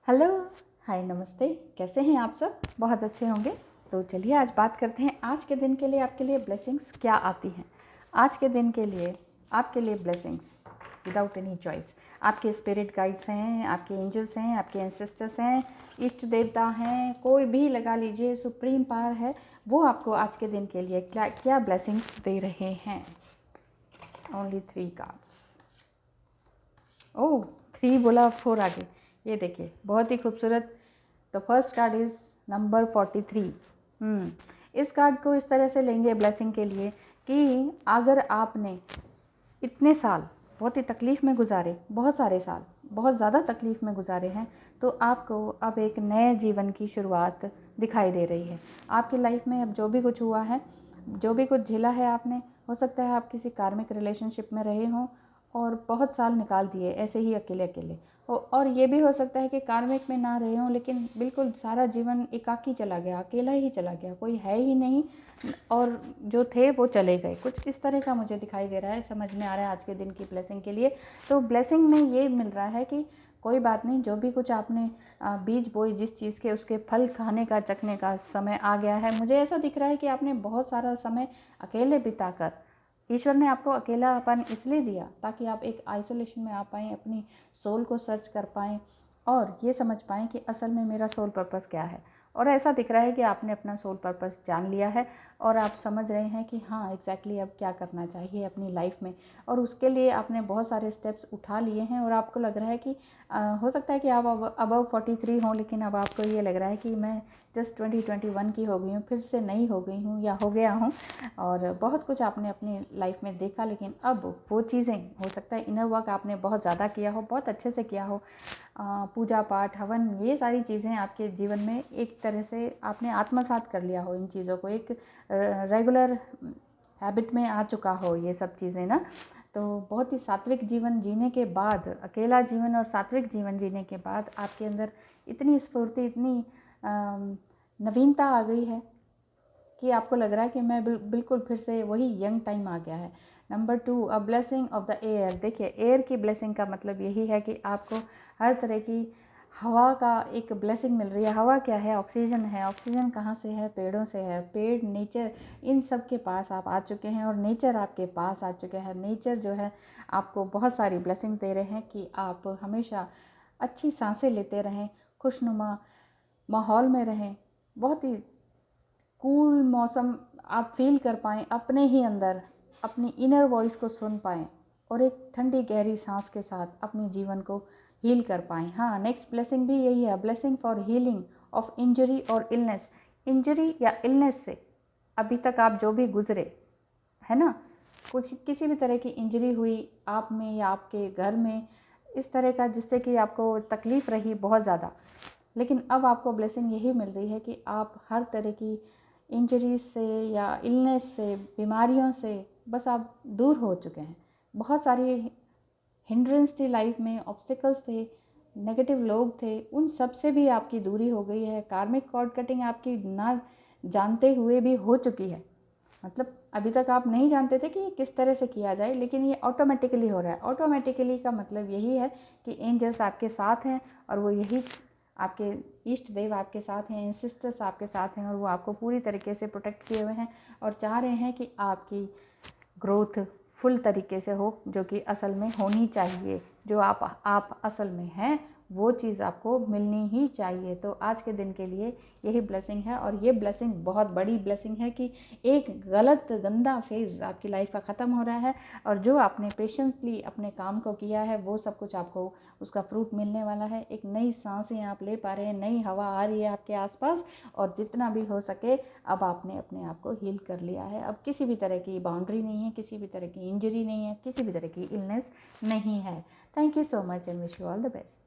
Hello, हाय, नमस्ते। कैसे हैं आप सब? बहुत अच्छे होंगे। तो चलिए आज बात करते हैं आज के दिन के लिए आपके लिए ब्लेसिंग्स क्या आती हैं। आज के दिन के लिए आपके लिए ब्लेसिंग्स विदाउट एनी चॉइस आपके स्पिरिट गाइड्स हैं, आपके एंजल्स हैं, आपके एंसेस्टर्स हैं, इष्ट देवता हैं, कोई भी लगा लीजिए, सुप्रीम पावर है, वो आपको आज के दिन के लिए क्या क्या ब्लेसिंग्स दे रहे हैं। Only 3 cards. ओह, 3 बोला, 4 आगे। ये देखिए, बहुत ही खूबसूरत। तो फर्स्ट कार्ड इज़ नंबर 43। इस कार्ड को इस तरह से लेंगे ब्लेसिंग के लिए कि अगर आपने इतने साल बहुत ही तकलीफ़ में गुजारे, बहुत सारे साल बहुत ज़्यादा तकलीफ़ में गुजारे हैं, तो आपको अब एक नए जीवन की शुरुआत दिखाई दे रही है। आपकी लाइफ में अब जो भी कुछ हुआ है, जो भी कुछ झेला है आपने, हो सकता है आप किसी कार्मिक रिलेशनशिप में रहे हों और बहुत साल निकाल दिए ऐसे ही अकेले अकेले और ये भी हो सकता है कि कार्मिक में ना रहे हों, लेकिन बिल्कुल सारा जीवन एकाकी चला गया, अकेला ही चला गया, कोई है ही नहीं और जो थे वो चले गए। कुछ इस तरह का मुझे दिखाई दे रहा है, समझ में आ रहा है आज के दिन की ब्लेसिंग के लिए। तो ब्लेसिंग में ये मिल रहा है कि कोई बात नहीं, जो भी कुछ आपने बीज बोई जिस चीज़ के, उसके फल खाने का, चखने का समय आ गया है। मुझे ऐसा दिख रहा है कि आपने बहुत सारा समय अकेले बिताकर, ईश्वर ने आपको अकेलापन इसलिए दिया ताकि आप एक आइसोलेशन में आ पाएँ, अपनी सोल को सर्च कर पाएँ और ये समझ पाएँ कि असल में मेरा सोल पर्पस क्या है। और ऐसा दिख रहा है कि आपने अपना सोल पर्पस जान लिया है और आप समझ रहे हैं कि हाँ एग्जैक्टली अब क्या करना चाहिए अपनी लाइफ में, और उसके लिए आपने बहुत सारे स्टेप्स उठा लिए हैं और आपको लग रहा है कि हो सकता है कि आप अबव 43 हों, लेकिन अब आपको ये लग रहा है कि मैं जस्ट 2021 की हो गई हूँ, फिर से नई हो गई हूँ या हो गया हूँ। और बहुत कुछ आपने अपनी लाइफ में देखा, लेकिन अब वो चीज़ें, हो सकता है इनर वर्क आपने बहुत ज़्यादा किया हो, बहुत अच्छे से किया हो, पूजा पाठ, हवन, ये सारी चीज़ें आपके जीवन में एक तरह से आपने आत्मसात कर लिया हो, इन चीज़ों को एक रेगुलर हैबिट में आ चुका हो ये सब चीज़ें ना। तो बहुत ही सात्विक जीवन जीने के बाद, अकेला जीवन और सात्विक जीवन जीने के बाद आपके अंदर इतनी स्फूर्ति, इतनी नवीनता आ गई है कि आपको लग रहा है कि मैं बिल्कुल फिर से वही यंग टाइम आ गया है। Number 2, a blessing of the air. देखिए, एयर की ब्लेसिंग का मतलब यही है कि आपको हर तरह की हवा का एक ब्लेसिंग मिल रही है। हवा क्या है? ऑक्सीजन है। ऑक्सीजन कहाँ से है? पेड़ों से है। पेड़, नेचर, इन सब के पास आप आ चुके हैं और नेचर आपके पास आ चुके हैं। नेचर जो है आपको बहुत सारी ब्लेसिंग दे रहे हैं कि आप हमेशा अच्छी सांसें लेते रहें, खुशनुमा माहौल में रहें, बहुत ही कूल मौसम आप फील कर पाएँ, अपने ही अंदर अपनी इनर वॉइस को सुन पाएँ और एक ठंडी गहरी सांस के साथ अपने जीवन को हील कर पाएँ। हाँ, नेक्स्ट ब्लेसिंग भी यही है, blessing for healing of injury और इलनेस। इंजरी या इलनेस से अभी तक आप जो भी गुजरे, है ना, कुछ किसी भी तरह की इंजरी हुई आप में या आपके घर में, इस तरह का जिससे कि आपको तकलीफ़ रही बहुत ज़्यादा, लेकिन अब आपको ब्लेसिंग यही मिल रही है कि आप हर तरह की इंजरीज से या इलनेस से, बीमारियों से बस आप दूर हो चुके हैं। बहुत सारी हिंड्रेंस थी लाइफ में, ऑब्स्टिकल्स थे, नेगेटिव लोग थे, उन सब से भी आपकी दूरी हो गई है। कार्मिक कॉर्ड कटिंग आपकी ना जानते हुए भी हो चुकी है। मतलब अभी तक आप नहीं जानते थे कि किस तरह से किया जाए, लेकिन ये ऑटोमेटिकली हो रहा है। ऑटोमेटिकली का मतलब यही है कि एंजल्स आपके साथ हैं और वो यही, आपके इष्ट देव आपके साथ हैं, एंसेस्टर्स आपके साथ हैं और वो आपको पूरी तरीके से प्रोटेक्ट किए हुए हैं और चाह रहे हैं कि आपकी ग्रोथ फुल तरीके से हो, जो कि असल में होनी चाहिए। जो आप असल में हैं वो चीज़ आपको मिलनी ही चाहिए। तो आज के दिन के लिए यही ब्लेसिंग है और ये ब्लेसिंग बहुत बड़ी ब्लेसिंग है कि एक गलत गंदा फेज़ आपकी लाइफ का ख़त्म हो रहा है और जो आपने पेशेंटली अपने काम को किया है वो सब कुछ आपको उसका फ्रूट मिलने वाला है। एक नई सांसें आप ले पा रहे हैं, नई हवा आ रही है आपके आसपास और जितना भी हो सके अब आपने अपने आप को हील कर लिया है। अब किसी भी तरह की बाउंड्री नहीं है, किसी भी तरह की इंजरी नहीं है, किसी भी तरह की इलनेस नहीं है। Thank you so much and wish you all the best.